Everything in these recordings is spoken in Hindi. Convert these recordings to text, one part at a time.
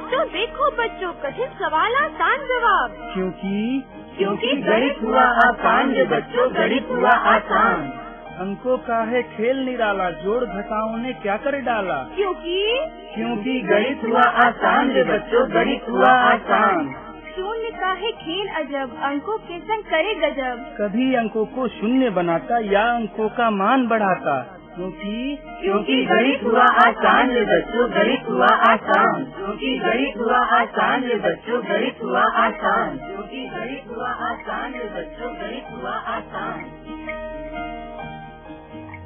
तो देखो बच्चों, कठिन सवाल आसान जवाब। क्योंकि गणित हुआ आसान रे बच्चों, गणित हुआ आसान। अंकों का है खेल निराला, जोड़ घटाओं ने क्या कर डाला। क्योंकि गणित हुआ आसान रे बच्चों, गणित हुआ आसान। शून्य का है खेल अजब, अंकों के संग करे गजब। कभी अंकों को शून्य बनाता या अंकों का मान बढ़ाता। क्योंकि गणित हुआ आसान रे बच्चों, गणित हुआ आसान। क्योंकि गणित हुआ आसान रे बच्चों, गणित हुआ आसान। क्योंकि गणित हुआ आसान रे बच्चों, गणित हुआ आसान।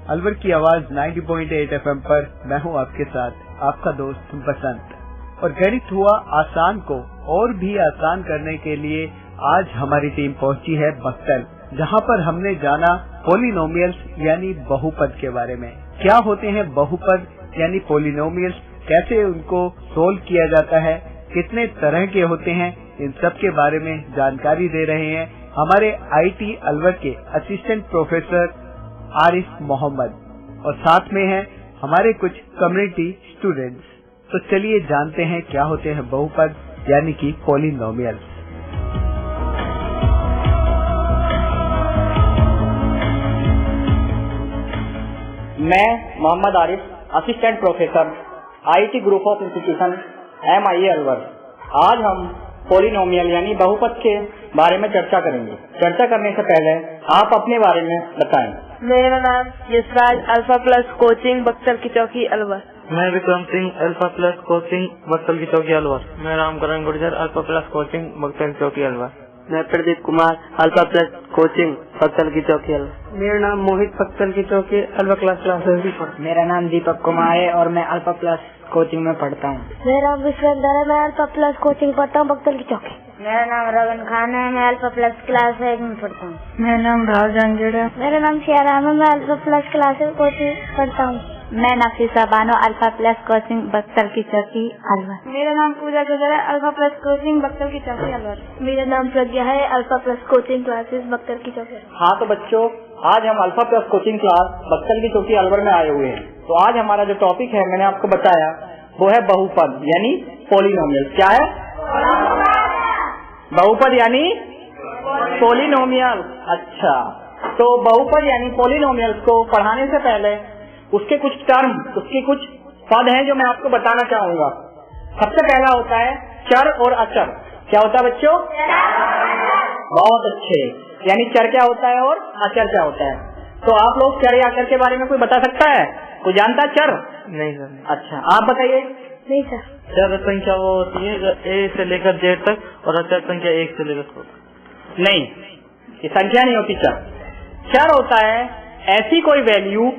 अलवर की आवाज 90.8 FM पर मैं हूं आपके साथ, आपका दोस्त बसंत। और गणित हुआ आसान को और भी आसान करने के लिए आज हमारी टीम पहुंची है बक्तल, जहां पर हमने जाना पॉलिनोमियल्स यानी बहुपद के बारे में। क्या होते हैं बहुपद यानी पॉलिनोमियल्स, कैसे उनको सोल्व किया जाता है, कितने तरह के होते हैं, इन सब के बारे में जानकारी दे रहे हैं हमारे IIT अलवर के असिस्टेंट प्रोफेसर आरिफ मोहम्मद, और साथ में हैं हमारे कुछ कम्युनिटी स्टूडेंट्स। तो चलिए जानते हैं क्या होते हैं बहुपद यानी कि पॉलिनोमियल्स। मैं Mohammad Arif, assistant professor IIT group of institution MIA Alwar. आज हम पॉलिनोमियल यानी बहुपद के बारे में चर्चा करेंगे। चर्चा करने से पहले आप अपने बारे में बताएं। मेरा नाम Yashraj, alpha plus coaching, Buxar की चौकी अलवर। मैं Vikram Singh, alpha plus coaching, Buxar की चौकी अलवर। मैं Ramkaran Gurjar, alpha plus coaching, Buxar की चौकी अलवर। मैं Pradeep Kumar, alpha plus coaching, Buxar की चौकी अलवर। मेरा नाम मोहित, बक्सर की चौकी, अल्फा क्लास। मेरा नाम दीपक कुमार है और मैं अल्फा प्लस कोचिंग में पढ़ता हूँ। मेरा नाम विश्वेंद्र है, मैं अल्फा प्लस कोचिंग पढ़ता हूँ, बक्सर की चौकी। मेरा नाम रवन खान है, मैं अल्फा प्लस क्लास 1 में पढ़ता हूँ। मेरा नाम राहुल जहांगीर है। मेरा नाम शियाराम है, मैं अल्फा प्लस क्लास कोचिंग पढ़ता हूँ। मैं Nafisa Bano, alpha plus coaching, Buxar की चौकी अलवर। मेरा नाम पूजा गुजर है, अल्फा प्लस कोचिंग, बक्सर की चौकी अलवर। मेरा नाम प्रज्ञा है, alpha plus coaching classes, Buxar की चौकी। हाँ तो बच्चों, आज हम alpha plus coaching class Buxar की चौकी अलवर में आए हुए हैं। तो आज हमारा जो टॉपिक है, मैंने आपको बताया, वो है बहुपद यानी पॉलिनोमियल। क्या है? बहुपद यानी पॉलिनोमियल। अच्छा, तो बहुपद यानी पॉलिनोमियल्स को पढ़ाने से पहले उसके कुछ टर्म, उसके कुछ पद हैं जो मैं आपको बताना चाहूंगा। सबसे पहला होता है चर और अचर। क्या होता है बच्चों? बहुत अच्छे। यानी चर क्या होता है और अचर क्या होता है? तो आप लोग चर या अचर के बारे में कोई बता सकता है? कोई जानता है चर? नहीं सर। अच्छा, आप बताइए। नहीं सर। चर संख्या वो होती है A से लेकर Z तक, और अचर संख्या 1 से लेकर 100 तक। नहीं, ये संख्या नहीं होती चर। चर होता है ऐसी कोई वैल्यू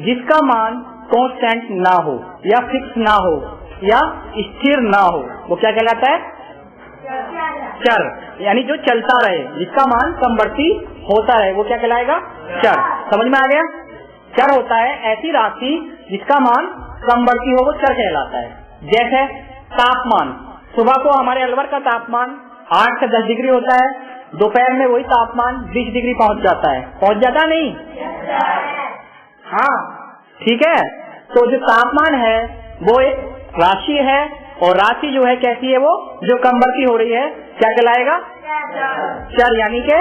जिसका मान कांस्टेंट ना हो या फिक्स ना हो या स्थिर ना हो, वो क्या कहलाता है? चर। यानी जो चलता रहे, जिसका मान समवर्ती होता है, वो क्या कहलाएगा? चर। समझ में आ गया? चर होता है ऐसी राशि जिसका मान समवर्ती हो, वो चर कहलाता है। जैसे तापमान, सुबह को हमारे अलवर का तापमान 8 से 10 डिग्री होता है, दोपहर में वही तापमान 20 डिग्री पहुंच जाता है। पहुंच जाता नहीं? हाँ, ठीक है। तो जो तापमान है वो एक राशि है, और राशि जो है कैसी है? वो जो कमवर्ती हो रही है, क्या कहलाएगा? चर, यानी के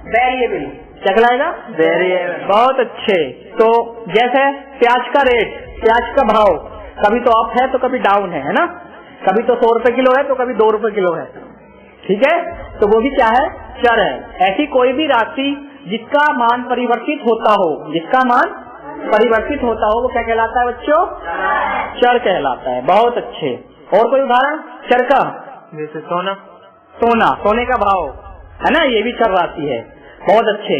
वेरिएबल। क्या कहलाएगा? वेरिएबल। बहुत अच्छे। तो जैसे प्याज का रेट, प्याज का भाव कभी तो अप है तो कभी डाउन है ना? कभी तो 100 रुपए किलो है तो कभी 2 रुपए किलो है। ठीक है, तो वो भी क्या है? चर है। ऐसी कोई भी राशि जिसका मान परिवर्तित होता हो, जिसका मान परिवर्तित होता हो, वो क्या कहलाता है बच्चों? चर कहलाता है। बहुत अच्छे। और कोई उदाहरण चर का? जैसे सोना। सोना, सोने का भाव है ना, ये भी चर राशि है। बहुत अच्छे।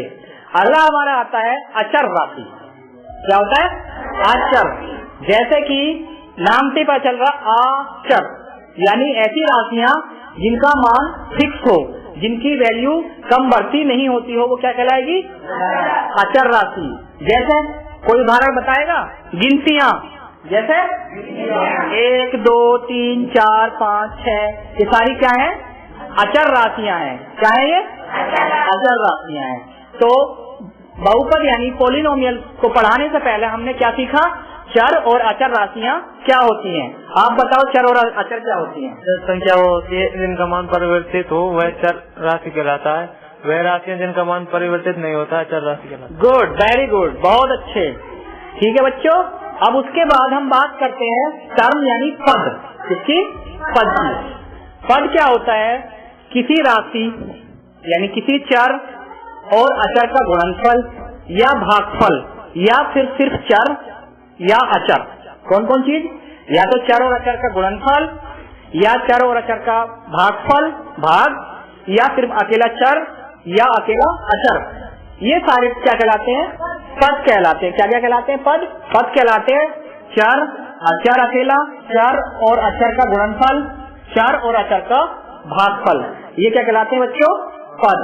अगला हमारा आता है अचर राशि। क्या होता है? अचर। जैसे कि नाम से पता चल रहा, अचर यानी ऐसी राशियां जिनका मान फिक्स हो, जिनकी वैल्यू कम बढ़ती नहीं होती हो, वो क्या कहलाएगी? अचर राशि। जैसे कोई उदाहरण बताएगा? गिनतियां। जैसे 1 2 3 4 5 6, ये सारी क्या है? अचर राशियां हैं। क्या है ये? अचर राशियां हैं। तो बहुपद यानी पोलिनोमियल को पढ़ाने से पहले हमने क्या सीखा? चर और अचर राशियां क्या होती हैं। आप बताओ चर और अचर क्या होती हैं? जो संख्या वो होती है जिनका मान परिवर्तित हो वह चर राशि कहलाता है, वह राशियां जिनका मान परिवर्तित नहीं होता है चर राशि कहलाता है। गुड, वेरी गुड, बहुत अच्छे। ठीक है बच्चों, अब उसके बाद हम बात करते हैं टर्म यानी पद। किसकी? पद की। पद क्या होता है? किसी राशि यानी किसी चर और अचर का गुणनफल या भागफल या फिर सिर्फ चर या अचर। कौन कौन चीज? या तो चर और अचर का गुणनफल या चर और अचर का भागफल भाग या सिर्फ अकेला चर या अकेला अचर। ये सारे क्या कहलाते हैं? पद कहलाते हैं। क्या क्या कहलाते हैं? पद। पद कहलाते हैं चर, अचर अकेला, चर और अचर का गुणनफल, चर और अचर का भागफल। ये क्या कहलाते हैं बच्चों? पद।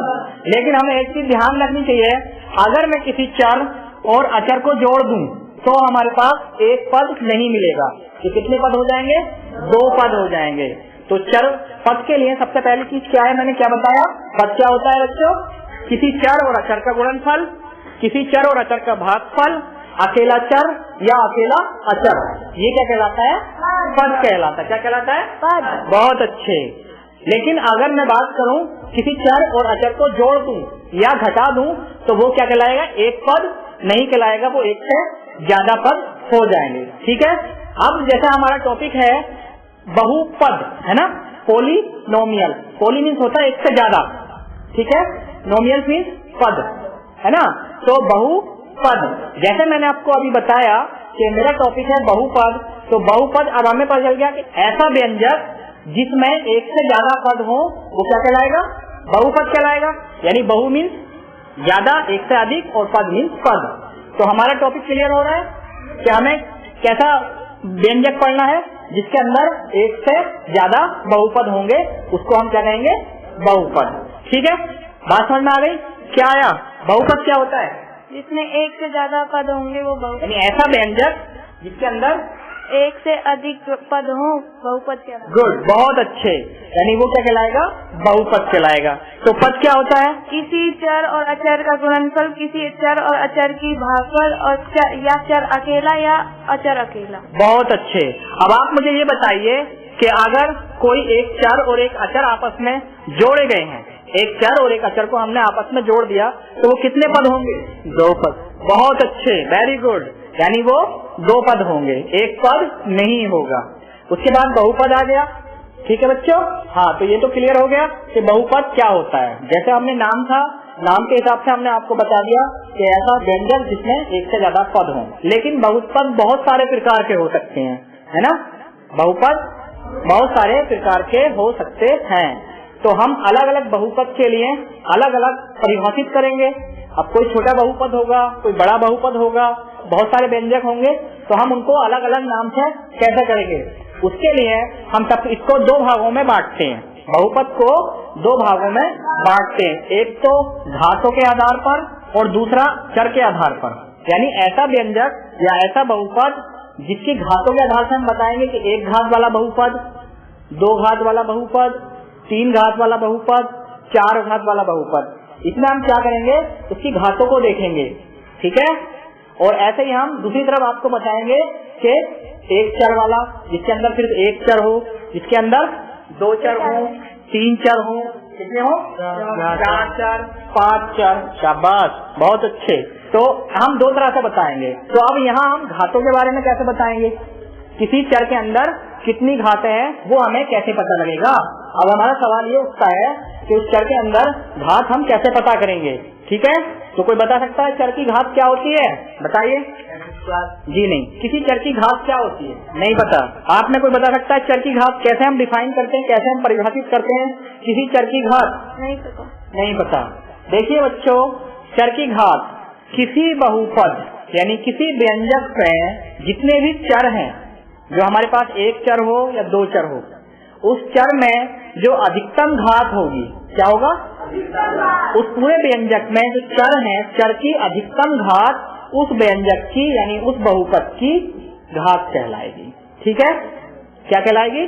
लेकिन हमें एक चीज ध्यान रखनी चाहिए, अगर मैं किसी चर और अचर को जोड़ दूं तो हमारे पास एक पद नहीं मिलेगा। तो कितने पद हो जाएंगे? 2 पद हो जाएंगे। तो चर पद के लिए सबसे पहली चीज क्या है? मैंने क्या बताया? पद क्या होता है बच्चों? किसी चर और अचर का गुणनफल, किसी चर और अचर का भागफल, अकेला चर या अकेला अचर। ये क्या कहलाता है? पद कहलाता है। क्या कहलाता है? पद। बहुत अच्छे। लेकिन अगर मैं बात करूं किसी चर और अचर को जोड़ दूं या घटा दूं तो वो क्या कहलाएगा? एक पद नहीं कहलाएगा, वो एक से ज्यादा पद हो जाएंगे। ठीक है। अब जैसा हमारा टॉपिक है बहुपद, है ना, पोलिनोमियल। पोली मीन्स होता है एक से ज्यादा, ठीक है, नोमियल मीन्स पद, है ना। तो बहुपद, जैसे मैंने आपको अभी बताया कि मेरा टॉपिक है बहुपद, तो बहुपद अब हमें पता चल गया कि ऐसा व्यंजक जिसमें एक से ज्यादा पद हो वो क्या कहलाएगा? बहुपद कहलाएगा। यानी बहु मीन्स ज्यादा, एक से अधिक, और पद मीन्स पद। तो हमारा टॉपिक क्लियर हो रहा है कि हमें कैसा व्यंजक पढ़ना है जिसके अंदर एक से ज्यादा बहुपद होंगे, उसको हम क्या कहेंगे? बहुपद। ठीक है, बात समझ में आ गई? क्या आया? बहुपद क्या होता है? जिसमें एक से ज्यादा पद होंगे वो बहुपद। यानी ऐसा व्यंजक जिसके अंदर एक से अधिक पद हो, बहुपद कहलाएगा। गुड, बहुत अच्छे। यानी वो क्या कहलाएगा? बहुपद कहलाएगा। तो पद क्या होता है? किसी चर और अचर का गुणनफल, किसी चर और अचर की भागफल, और या चर अकेला या अचर अकेला। बहुत अच्छे। अब आप मुझे ये बताइए कि अगर कोई एक चर और एक अचर आपस में जोड़े गए हैं, एक चर और एक अचर को हमने आपस में जोड़ दिया, तो वो कितने पद होंगे? 2 पद। बहुत अच्छे, वेरी गुड। यानी वो 2 पद होंगे, एक पद नहीं होगा। उसके बाद बहुपद आ गया। ठीक है बच्चों? हाँ, तो ये तो क्लियर हो गया कि बहुपद क्या होता है। जैसे हमने नाम था, नाम के हिसाब से हमने आपको बता दिया कि ऐसा व्यंजक जिसमें एक से ज्यादा पद हो। लेकिन बहुपद बहुत सारे प्रकार के हो सकते हैं, है ना। बहुपद बहुत सारे प्रकार के हो सकते हैं। तो हम अलग अलग बहुपद के लिए अलग अलग परिभाषित करेंगे। अब कोई छोटा बहुपद होगा, कोई बड़ा बहुपद होगा, बहुत सारे व्यंजक होंगे, तो हम उनको अलग अलग नाम से कैसे करेंगे? उसके लिए हम सब इसको 2 भागों में बांटते हैं। बहुपद को 2 भागों में बांटते हैं, एक तो घातों के आधार पर और दूसरा चर के आधार पर। यानी ऐसा व्यंजक या ऐसा बहुपद जिसकी घातों के आधार से हम बताएंगे कि 1 घात वाला बहुपद, 2 घात वाला बहुपद, 3 घात वाला बहुपद, 4 घात वाला बहुपद। इसमें हम क्या करेंगे? उसकी घातों को देखेंगे, ठीक है। और ऐसे ही हम दूसरी तरफ आपको बताएंगे कि एक चर वाला जिसके अंदर सिर्फ एक चर हो, जिसके अंदर 2 चर हो, 3 चर हो, कितने हो? 4 चर, 5 चर। शाबाश, बहुत अच्छे। तो हम 2 तरह से बताएंगे। तो अब यहाँ हम घातों के बारे में कैसे बताएंगे? किसी चर के अंदर कितनी घातें हैं वो हमें कैसे पता लगेगा? अब हमारा सवाल ये उठता है कि उस चर के अंदर घात हम कैसे पता करेंगे? ठीक है, तो कोई बता सकता है चर की घात क्या होती है? बताइए। जी नहीं, किसी चर की घात क्या होती है? नहीं पता। आपने कोई बता सकता है चर की घात कैसे हम डिफाइन करते हैं, कैसे हम परिभाषित करते हैं किसी चर की घात? नहीं पता। नहीं पता। देखिए बच्चों, चर की घात किसी बहुपद यानी किसी व्यंजक में जितने भी चर हैं, जो हमारे पास एक चर हो या 2 चर हो, उस चर में जो अधिकतम घात होगी, क्या होगा? उस पूरे व्यंजक में जो चर हैं, चर की अधिकतम घात उस व्यंजक की यानी उस बहुपद की घात कहलाएगी। ठीक है, क्या कहलाएगी?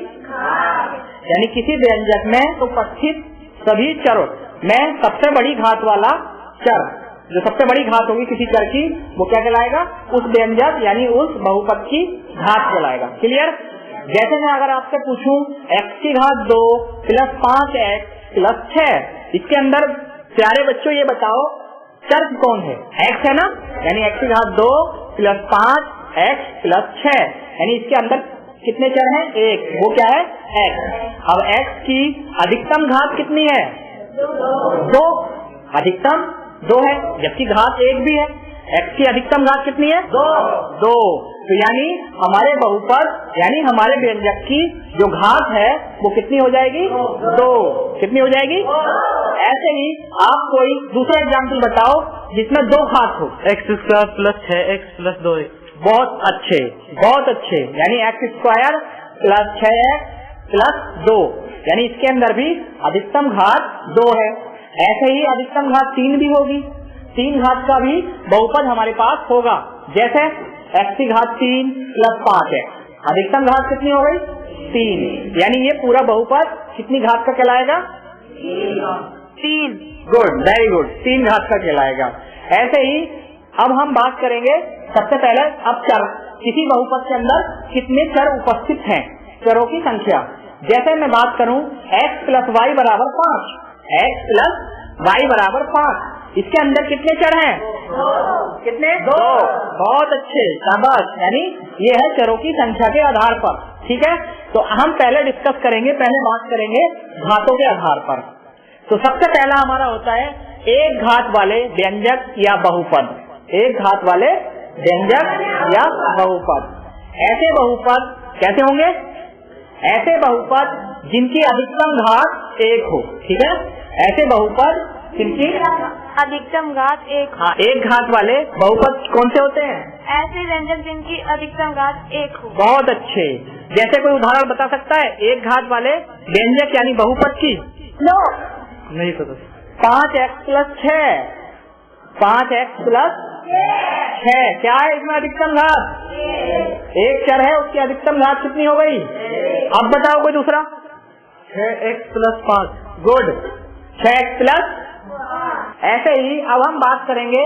यानी किसी व्यंजक में उपस्थित सभी चरों में सबसे बड़ी घात वाला चर जो सबसे बड़ी घात होगी किसी चर की, वो क्या कहलाएगा? उस व्यंजक यानी उस बहुपद की घात कहलाएगा। क्लियर? जैसे मैं अगर आपसे पूछूं x की घात 2 प्लस 5x प्लस 6, इसके अंदर प्यारे बच्चों ये बताओ चर कौन है? x है ना, यानी x की घात 2 प्लस 5x प्लस 6, यानी इसके अंदर कितने चर हैं? एक। वो क्या है? x। अब x की अधिकतम घात कितनी है? 2। अधिकतम 2 है, जबकि घात 1 भी है। x की अधिकतम घात कितनी है? 2। तो यानी हमारे बहुपद यानी हमारे व्यंजक की जो घात है वो कितनी हो जाएगी? 2। कितनी हो जाएगी? ऐसे ही आप कोई दूसरा एग्जाम्पल बताओ जिसमें 2 घात हो। x square plus 6x plus 2x। बहुत अच्छे, बहुत अच्छे। यानी x square plus 6x plus 2, यानी इसके अंदर भी अधिकतम घात 2 है। ऐसे ही अधिकतम घात 3 भी होगी। 3 घात का भी बहुपद हमारे पास होगा, जैसे x की घात 3 प्लस 5x। अधिकतम घात कितनी हो गई? 3, यानी ये पूरा बहुपद कितनी घात का कहलाएगा? 3। गुड, वेरी गुड, 3 घात का कहलाएगा। ऐसे ही अब हम बात करेंगे सबसे पहले अब चर, किसी बहुपद के अंदर कितने चर उपस्थित हैं, चरों की संख्या। जैसे मैं बात करूं x प्लस वाई बराबर 5, x प्लस वाई बराबर 5, इसके अंदर कितने चर हैं? 2। कितने? 2। बहुत अच्छे, शाबाश। यानी ये है चरों की संख्या के आधार पर। ठीक है, तो हम पहले डिस्कस करेंगे, पहले बात करेंगे घातों के आधार पर। तो सबसे पहला हमारा होता है एक घात वाले व्यंजक या बहुपद। एक घात वाले व्यंजक या बहुपद। ऐसे बहुपद कैसे होंगे? ऐसे बहुपद जिनकी अधिकतम घात 1 हो। ठीक है, ऐसे बहुपद जिनकी अधिकतम घात 1। हाँ, एक घात वाले बहुपद कौन से होते हैं? ऐसे व्यंजक जिनकी अधिकतम घात 1 हो। बहुत अच्छे। जैसे कोई उदाहरण बता सकता है एक घात वाले व्यंजक यानी बहुपद की? नो, नहीं पता। 5x प्लस 6, 5x प्लस 6, क्या है इसमें अधिकतम घात? एक चर है, उसकी अधिकतम घात कितनी हो गई? अब बताओ कोई दूसरा। 6x plus 5। Good, 6x plus. ऐसे ही अब हम बात करेंगे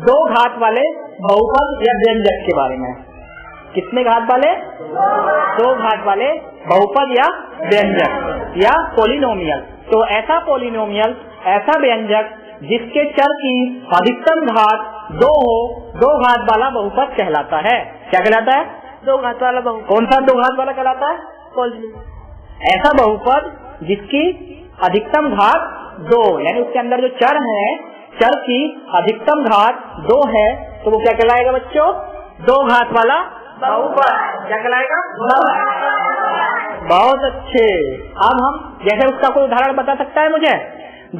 2 घात वाले बहुपद या व्यंजक के बारे में। कितने घात वाले? 2 घात वाले बहुपद या व्यंजक या पोलिनोमियल। तो ऐसा पोलिनोमियल, ऐसा व्यंजक जिसके चर की अधिकतम घात 2 हो, 2 घात वाला बहुपद कहलाता है। क्या कहलाता है? 2 घात वाला बहुपद। कौन सा 2 घात वाला कहलाता है? पोलिनोमियल। ऐसा बहुपद जिसकी अधिकतम घात 2, यानी उसके अंदर जो चर है, चर की अधिकतम घात 2 है, तो वो क्या कहलाएगा बच्चों? 2 घात वाला बहुपद। क्या कहलाएगा? बहुत अच्छे। अब हम जैसे उसका कोई उदाहरण बता सकता है मुझे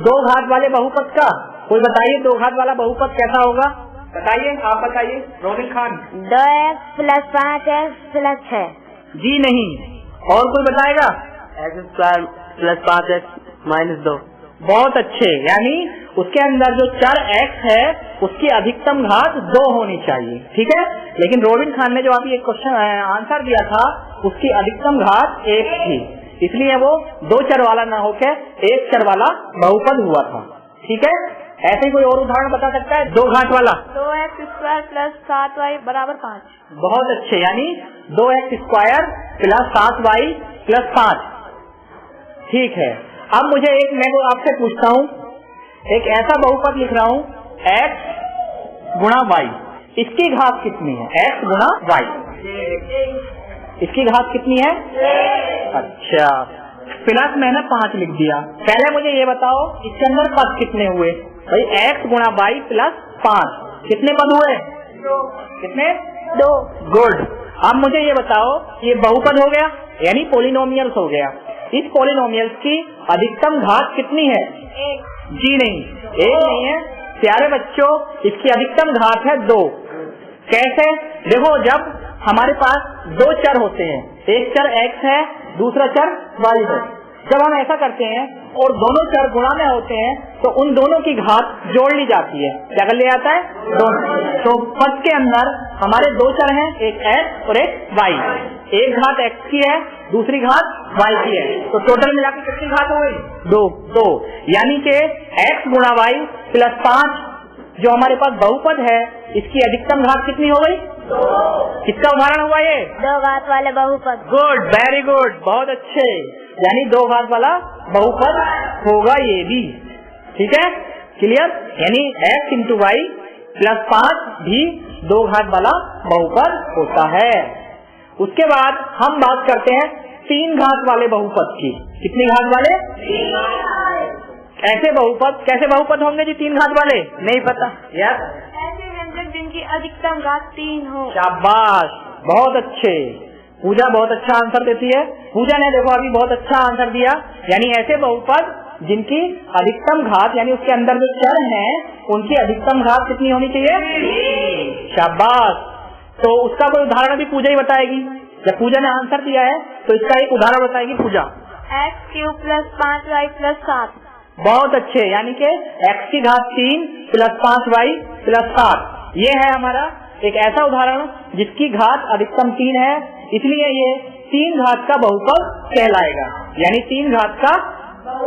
2 घात वाले बहुपद का? कोई बताइए 2 घात वाला बहुपद कैसा होगा? बताइए, आप बताइए। Robin Khan. 2x plus 5x plus 6। जी नहीं, और कोई बताएगा? x square plus 5x minus 2। बहुत अच्छे। यानी उसके अंदर जो चर x है उसकी अधिकतम घात 2 होनी चाहिए। ठीक है, लेकिन रोबिन खान ने जो अभी एक क्वेश्चन आंसर दिया था उसकी अधिकतम घात 1 थी, इसलिए वो 2 चर वाला न होकर 1 चर वाला बहुपद हुआ था। ठीक है, ऐसे ही कोई और उदाहरण बता सकता है 2 घात वाला? 2x स्क्वायर प्लस 7y बराबर 5। बहुत अच्छे। यानी 2x square plus 7y plus 5। ठीक है, अब मुझे मैं आपसे पूछता हूँ, एक ऐसा बहुपद लिख रहा हूँ x गुणा y, इसकी घात कितनी है? x गुणा y, इसकी घात कितनी है? अच्छा, प्लस मैंने 5 लिख दिया। पहले मुझे ये बताओ इसके अंदर पद कितने हुए? भाई x गुणा y प्लस 5, कितने पद हुए? 2। कितने? 2। गुड। अब मुझे ये बताओ ये बहुपद हो गया यानी पोलिनोमियल्स हो गया। इस पोलिनोमियल्स की अधिकतम घात कितनी है? 1। जी नहीं, 1 नहीं है प्यारे बच्चों, इसकी अधिकतम घात है 2। कैसे? देखो, जब हमारे पास 2 चर होते हैं, एक चर x है, दूसरा चर y है, जब हम ऐसा करते हैं और दोनों चर गुणा में होते हैं तो उन दोनों की घात जोड़ ली जाती है। क्या कर लिया जाता है? तो पद के अंदर हमारे 2 चर हैं, एक x और एक y। एक घात x की है, दूसरी घात y की है, तो टोटल मिलाकर कितनी घात हो गई? 2। यानी कि x गुणा y प्लस 5 जो हमारे पास बहुपद है इसकी अधिकतम घात कितनी हो गई? 2। किसका उदाहरण हुआ ये? 2 घात वाले बहुपद। गुड, वेरी गुड, बहुत अच्छे। यानी 2 घात वाला बहुपद होगा ये भी। ठीक है, क्लियर? यानी x इंटू वाई प्लस 5 भी 2 घात वाला बहुपद होता है। उसके बाद हम बात करते हैं 3 घात वाले बहुपद की। कितनी घात वाले? 3। ऐसे बहुपद, कैसे बहुपद होंगे जी 3 घात वाले? नहीं पता। यस, ऐसे व्यंजक जिनकी अधिकतम घात 3 हो। शाबाश, बहुत अच्छे। पूजा बहुत अच्छा आंसर देती है। पूजा ने देखो अभी बहुत अच्छा आंसर दिया। यानी ऐसे बहुपद जिनकी अधिकतम घात, यानी उसके अंदर जो चर हैं उनकी अधिकतम घात कितनी होनी चाहिए? शाबाश। तो उसका कोई उदाहरण भी पूजा ही बताएगी। जब पूजा ने आंसर दिया है तो इसका एक उदाहरण बताएगी पूजा। x³ plus 5y plus 7। बहुत अच्छे। यानी कि x की घात 3 प्लस 5y प्लस 7 ये है हमारा एक ऐसा उदाहरण जिसकी घात अधिकतम 3 है, इसलिए ये 3 घात का बहुपद कहलाएगा। यानी 3 घात का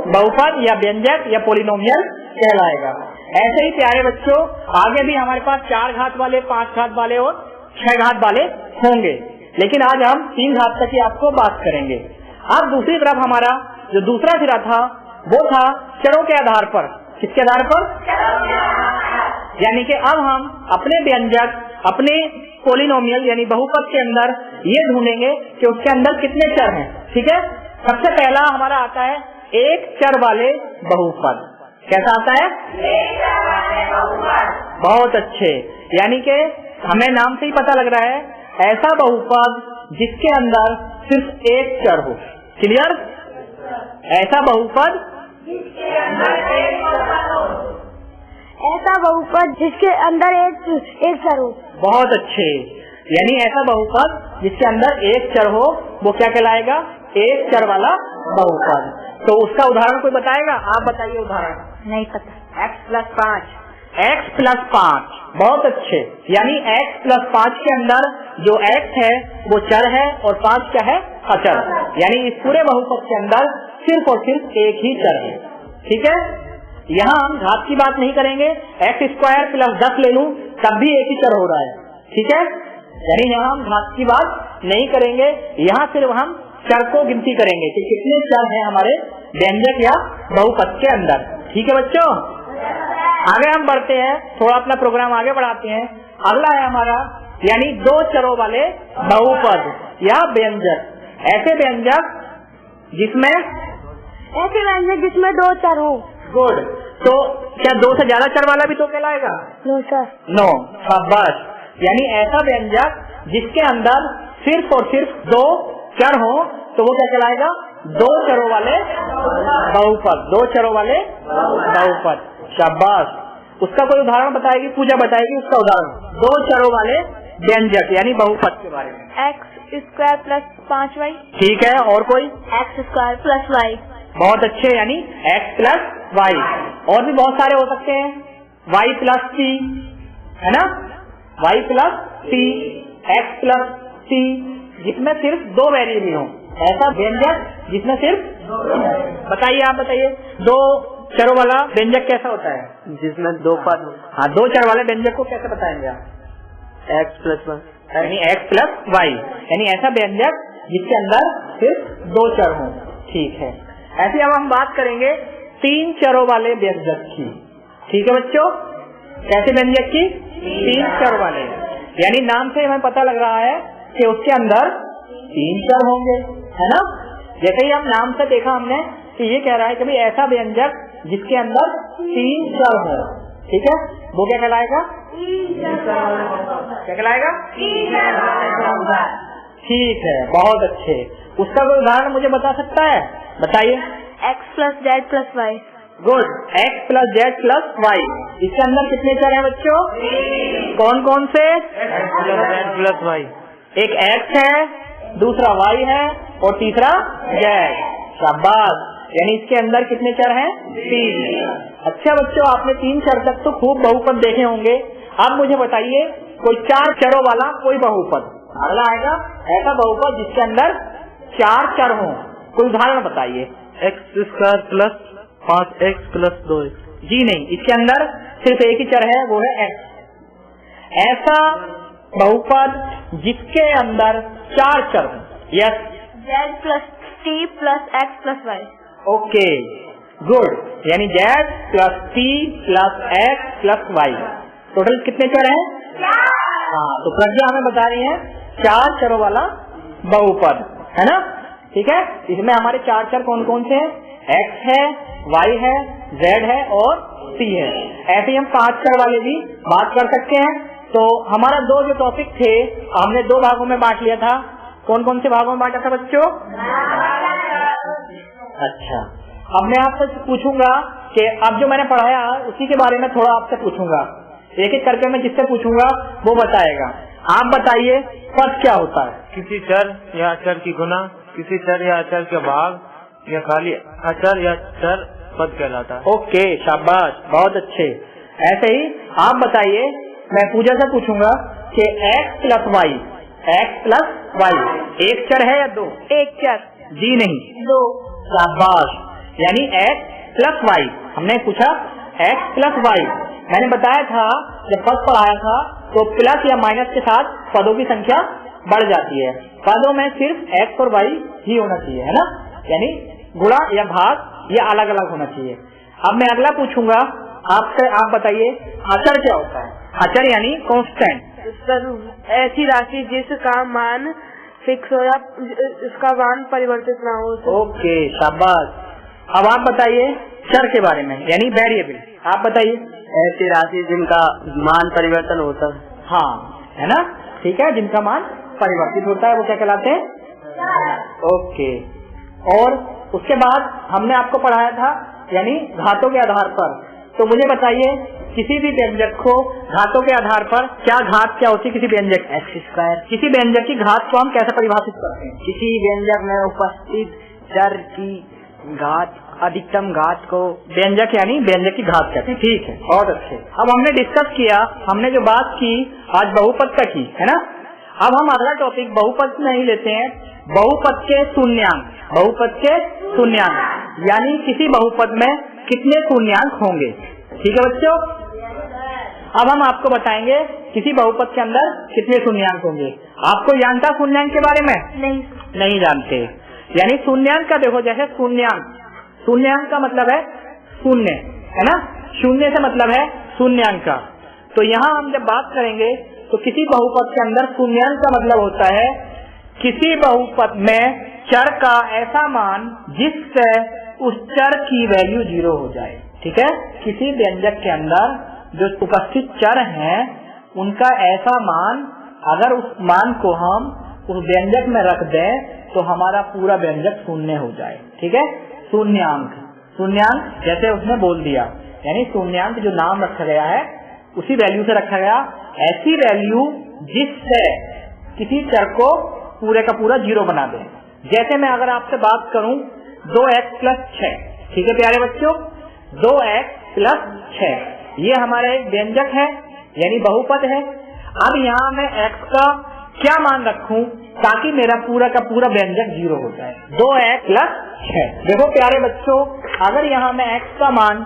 बहुपद या व्यंजक या पोलिनोमियल कहलाएगा। ऐसे ही प्यारे बच्चों आगे भी हमारे पास 4 घात वाले, 5 घात वाले और 6 घात वाले होंगे, लेकिन आज हम 3 घात तक ही आपको बात करेंगे। अब दूसरी तरफ हमारा जो दूसरा सिरा था वो था चरों के आधार पर। किसके आधार पर? यानी कि अब हम अपने व्यंजक, अपने पोलिनोमियल यानी बहुपद के अंदर ये ढूंढेंगे कि उसके अंदर कितने चर हैं। ठीक है, सबसे पहला हमारा आता है एक चर वाले बहुपद। कैसा आता है? एक चर वाले बहुपद। बहुत अच्छे। यानी कि हमें नाम से ही पता लग रहा है ऐसा बहुपद जिसके अंदर सिर्फ एक चर हो। क्लियर? ऐसा बहुपद जिसके अंदर एक चर हो। ऐसा बहुपद जिसके अंदर एक चर हो। बहुत अच्छे। यानी ऐसा बहुपद जिसके अंदर एक चर हो वो क्या कहलाएगा? एक चर वाला बहुपद। तो उसका उदाहरण कोई बताएगा? आप बताइए उदाहरण। नहीं पता। x plus 5। x प्लस 5, बहुत अच्छे। यानी x प्लस 5 के अंदर जो x है वो चर है और 5 क्या है? अचर। यानी इस पूरे बहुपद के अंदर सिर्फ और सिर्फ एक ही चर है। ठीक है, यहाँ हम घात की बात नहीं करेंगे। x² प्लस 10 ले लूं तब भी एक ही चर हो रहा है। ठीक है, यानी यहाँ हम घात की बात नहीं करेंगे। यहाँ सिर्फ हम चर को गिनती करेंगे कि कितने चर हैं हमारे व्यंजक या बहुपद के अंदर। ठीक है बच्चों, आगे हम बढ़ते हैं, थोड़ा अपना प्रोग्राम आगे बढ़ाते हैं। अगला है हमारा यानी 2 चरों वाले बहुपद या व्यंजक। ऐसे व्यंजक जिसमें 2 चर हो। गुड। तो क्या 2 से ज्यादा चर वाला भी तो कहलाएगा? No sir. नो, शाबाश। यानी ऐसा व्यंजक जिसके अंदर सिर्फ और सिर्फ 2 चर हो तो वो क्या कहलाएगा? 2 चरों वाले बहुपद। 2 चरों वाले बहुपद। शाबाश। उसका कोई उदाहरण बताएगी पूजा, बताएगी उसका उदाहरण 2 चरों वाले व्यंजक यानी बहुपद के बारे में। x² plus 5y। ठीक है, और कोई? x² plus y। बहुत अच्छे। यानी x प्लस y। और भी बहुत सारे हो सकते हैं। y प्लस c है ना, y plus c, x plus c, जिसमें सिर्फ 2 वेरिएबल हो। ऐसा व्यंजक जिसमें सिर्फ बताइए, आप बताइए 2 चरों वाला व्यंजक कैसा होता है? जिसमें 2 पद। हाँ, 2 चर वाले व्यंजक को कैसे बताएंगे आप? x प्लस 1 यानी x प्लस y। यानी ऐसा व्यंजक जिसके अंदर सिर्फ 2 चर हों। ठीक है, ऐसे अब हम बात करेंगे 3 चरों वाले व्यंजक की। ठीक है बच्चों, कैसे व्यंजक की? 3 चर वाले। यानी नाम से हमें पता लग रहा है कि उसके अंदर 3 चर होंगे, है ना। जैसे ही हम नाम से देखा हमने कि ये कह रहा है कि भाई ऐसा व्यंजक जिसके अंदर 3 चर हो। ठीक है, वो क्या कहलाएगा? क्या कहलाएगा? ठीक है, बहुत अच्छे। उसका कोई उदाहरण मुझे बता सकता है? बताइए। x plus z plus y। Good, x plus z plus y। इसके अंदर कितने चर हैं बच्चों? कौन कौन से? x plus y। एक x है, दूसरा y है और तीसरा z। शाबाश। यानी इसके अंदर कितने चर हैं? 3। अच्छा बच्चों, आपने 3 चर तक तो खूब बहुपद देखे होंगे। अब मुझे बताइए कोई 4 चरों वाला कोई बहुपद। अगला आएगा ऐसा बहुपद जिसके अंदर 4 चर हों। कोई उदाहरण बताइए। x² plus 5x plus 2x। जी नहीं, इसके अंदर सिर्फ एक ही चर है, वो है x। ऐसा बहुपद जिसके अंदर 4 चर हो। Yes, z plus t plus x plus y। Okay, good. यानी z plus t plus x plus y, total कितने चर हैं? 4। हाँ, तो प्रज्ञा हमें बता रही है 4 चरों वाला बहुपद है ना। ठीक है, इसमें हमारे 4 चर कौन कौन से हैं? x है, y है, z है और t है। ऐसे ही हम 5 चर वाले भी बात कर सकते हैं। तो हमारा जो टॉपिक थे हमने 2 भागों में बांट लिया था। कौन कौन से भागों में बांटा था बच्चों? अच्छा, अब मैं आपसे पूछूंगा कि अब जो मैंने पढ़ाया उसी के बारे में थोड़ा आपसे पूछूंगा, एक एक करके मैं जिससे पूछूंगा वो बताएगा। आप बताइए पद क्या होता है? किसी चर या अचर की गुना, किसी चर या अचर के भाग, या खाली अचर या चर पद कहलाता है। ओके, शाबाश, बहुत अच्छे। ऐसे ही आप बताइए, मैं पूजा से पूछूंगा कि x plus y, x plus y एक चर है या 2? एक चर। जी नहीं, 2। शाबाश। यानी x प्लस वाई, हमने पूछा x प्लस वाई। मैंने बताया था जब पद पढ़ाया था तो प्लस या माइनस के साथ पदों की संख्या बढ़ जाती है। पदों में सिर्फ x और y ही होना चाहिए, है ना। यानी गुणा या भाग ये अलग अलग होना चाहिए। अब मैं अगला पूछूंगा आपसे, आप बताइए अचर क्या होता है? अचर यानी कांस्टेंट। ऐसी राशि जिसका मान फिक्स हो या इसका मान परिवर्तित ना हो। ओके, शाबाश। अब आप बताइए चर के बारे में, यानी वेरिएबल। आप बताइए। ऐसी राशि जिनका मान परिवर्तन होता है। हाँ, है ना, ठीक है, जिनका मान परिवर्तित होता है वो क्या कहलाते हैं? ओके। और उसके बाद हमने आपको पढ़ाया था यानी घातों के आधार पर। तो मुझे बताइए किसी भी व्यंजक को घातों के आधार पर क्या घात क्या होती है? किसी व्यंजक एक्स स्क्वायर, किसी व्यंजक की घात को हम कैसे परिभाषित करते हैं? किसी व्यंजक में उपस्थित चर की घात, अधिकतम घात को व्यंजक यानी व्यंजक की घात कहते हैं। ठीक है, बहुत अच्छे। अब हमने डिस्कस किया, हमने जो बात की आज बहुपद का की, है ना। अब हम अगला टॉपिक बहुपद नहीं लेते हैं, बहुपद के शून्यांक। बहुपद के शून्यांक यानी किसी बहुपद में कितने शून्यांक होंगे। ठीक है बच्चों, अब हम आपको बताएंगे किसी बहुपद के अंदर कितने शून्यांक होंगे। आपको जानता शून्यांक के बारे में? नहीं जानते। यानी शून्यांक का देखो, जैसे शून्यांक का मतलब है शून्य, है ना। शून्य से मतलब है शून्यांक का। तो यहाँ हम जब बात करेंगे तो किसी बहुपद के अंदर शून्यांक का मतलब होता है किसी बहुपद में चर का ऐसा मान जिससे उस चर की वैल्यू 0 हो जाए। ठीक है, किसी व्यंजक के अंदर जो उपस्थित चर हैं उनका ऐसा मान, अगर उस मान को हम उस व्यंजक में रख दें तो हमारा पूरा व्यंजक शून्य हो जाए। ठीक है, शून्यांक। शून्यांक जैसे उसने बोल दिया, यानी शून्यांक जो नाम रखा गया है उसी वैल्यू से रखा गया, ऐसी वैल्यू जिससे किसी चर को पूरे का पूरा 0 बना दे। जैसे मैं अगर आपसे बात करूं 2x प्लस 6, ठीक है प्यारे बच्चों, 2x प्लस 6 ये हमारा एक व्यंजक है यानी बहुपद है। अब यहाँ मैं x का क्या मान रखूं ताकि मेरा पूरा का पूरा व्यंजक 0 हो जाए? 2x plus 6। देखो प्यारे बच्चों, अगर यहाँ मैं x का मान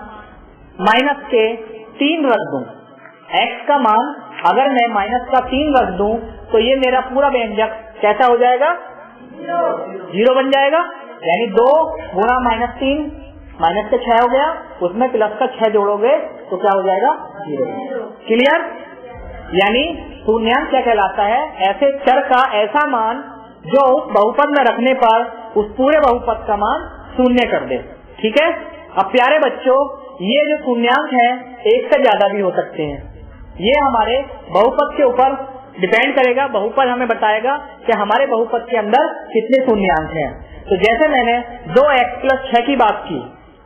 माइनस के 3 रख दूं, x का मान अगर मैं माइनस का 3 रख दूं तो ये मेरा पूरा व्यंजक कैसा हो जाएगा? 0 बन जाएगा। यानी 2 गुणा माइनस 3, माइनस का 6 हो गया, उसमें प्लस का 6 जोड़ोगे तो क्या हो जाएगा? 0। क्लियर? यानी शून्यांक क्या कहलाता है? ऐसे चर का ऐसा मान जो उस बहुपद में रखने पर उस पूरे बहुपद का मान शून्य कर दे। ठीक है, अब प्यारे बच्चों ये जो शून्यांक है एक से ज्यादा भी हो सकते हैं। ये हमारे बहुपद के ऊपर डिपेंड करेगा। बहुपद हमें बताएगा कि हमारे बहुपद के अंदर कितने शून्यांक हैं। तो जैसे मैंने 2x प्लस 6 की बात की,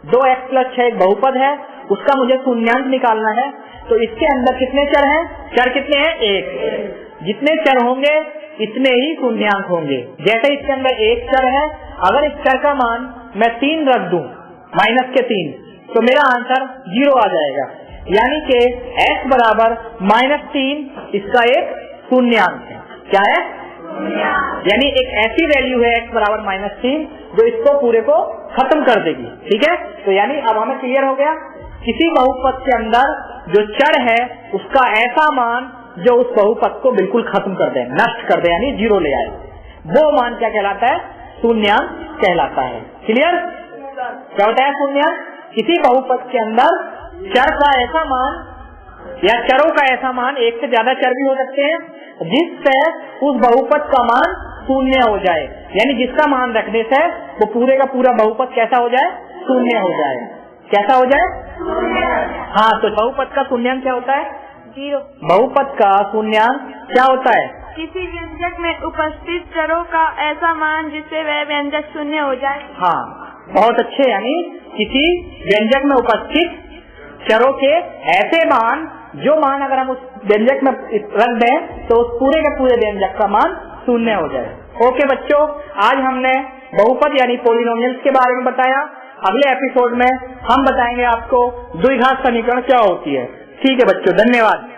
2x प्लस 6 एक बहुपद है, उसका मुझे शून्यांक निकालना है। तो इसके अंदर कितने चर हैं? चर कितने हैं? 1। जितने चर होंगे इतने ही शून्यांक होंगे। जैसे इसके अंदर 1 चर है, अगर इस चर का मान मैं 3 रख दूं, माइनस के 3, तो मेरा आंसर 0 आ जाएगा। यानी कि x बराबर -3 इसका एक शून्यांक है। क्या है? यानी एक ऐसी वैल्यू है x बराबर -3 जो इसको पूरे को खत्म कर देगी। ठीक है, तो यानी अब हमें क्लियर हो गया किसी बहुपद के अंदर जो चर है उसका ऐसा मान जो उस बहुपद को बिल्कुल खत्म कर दे, नष्ट कर दे, यानी जीरो ले आए, वो मान क्या कहलाता है? शून्यांक कहलाता है। क्लियर? क्या होता है शून्यांक? किसी बहुपद के अंदर चर का ऐसा मान या चरों का ऐसा मान, एक से ज्यादा चर भी हो सकते हैं, जिससे उस बहुपद का मान शून्य हो जाए, यानी जिसका मान रखने से वो पूरे का पूरा बहुपद कैसा हो जाए? शून्य हो जाए। कैसा हो जाए? हाँ, तो बहुपद का शून्यांक क्या होता है? जीरो। बहुपद का शून्यांक क्या होता है? किसी व्यंजक में उपस्थित चरों का ऐसा मान जिससे वह व्यंजक शून्य हो जाए। हाँ, बहुत अच्छे, यानी किसी व्यंजक में उपस्थित चरों के ऐसे मान, जो मान अगर हम उस व्यंजक में रख दें तो उस पूरे के पूरे व्यंजक का मान शून्य हो जाए। ओके बच्चों, आज हमने बहुपद यानी पॉलिनोमियल्स के बारे में बताया। अगले एपिसोड में हम बताएंगे आपको द्विघात समीकरण क्या होती है। ठीक है बच्चों, धन्यवाद।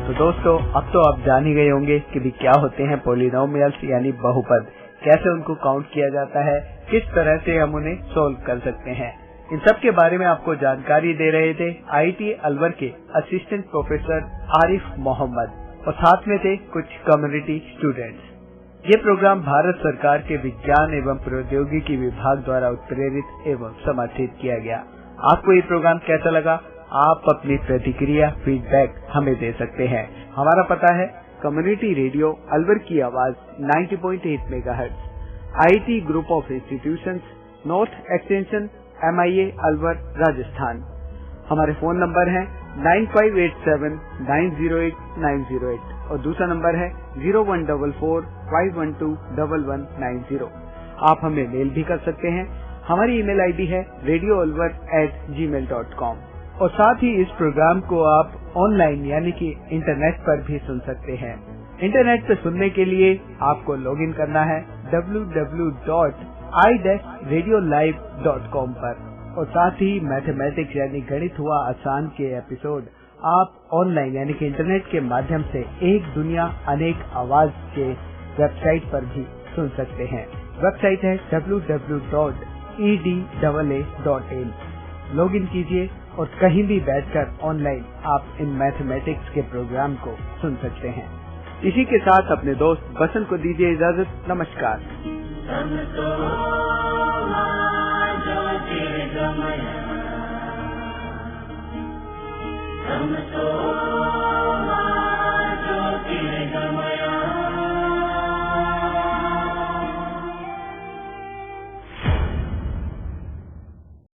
तो दोस्तों, अब तो आप जान ही गए होंगे कि भी क्या होते हैं पॉलिनोमियल्स यानी बहुपद, कैसे उनको काउंट किया जाता है, किस तरह से हम उन्हें सोल्व कर सकते हैं। इन सब के बारे में आपको जानकारी दे रहे थे IIT अलवर के असिस्टेंट प्रोफेसर आरिफ मोहम्मद और साथ में थे कुछ कम्युनिटी स्टूडेंट्स। ये प्रोग्राम भारत सरकार के विज्ञान एवं प्रौद्योगिकी विभाग द्वारा उत्प्रेरित एवं समर्थित किया गया। आपको ये प्रोग्राम कैसा लगा? आप अपनी प्रतिक्रिया फीडबैक हमें दे सकते हैं। हमारा पता है कम्युनिटी रेडियो अलवर की आवाज 90.8 megahertz, IIT group of institutions, north extension MIA Alwar Rajasthan. हमारे फोन नंबर है 9587908908 और दूसरा नंबर है 0144512190। आप हमें मेल भी कर सकते हैं। हमारी ईमेल ID है radioalwar@gmail.com और साथ ही इस प्रोग्राम को आप ऑनलाइन यानी कि इंटरनेट पर भी सुन सकते हैं। इंटरनेट पर सुनने के लिए आपको लॉगिन करना है www.i-radiolive.com पर और साथ ही मैथमेटिक्स यानी गणित हुआ आसान के एपिसोड आप ऑनलाइन यानी कि इंटरनेट के माध्यम से एक दुनिया अनेक आवाज के वेबसाइट पर भी सुन सकते हैं। वेबसाइट है www.edaa.in। लॉगिन कीजिए और कहीं भी बैठकर ऑनलाइन आप इन मैथमेटिक्स के प्रोग्राम को सुन सकते हैं। इसी के साथ अपने दोस्त बसंत को दीजिए इजाजत। नमस्कार।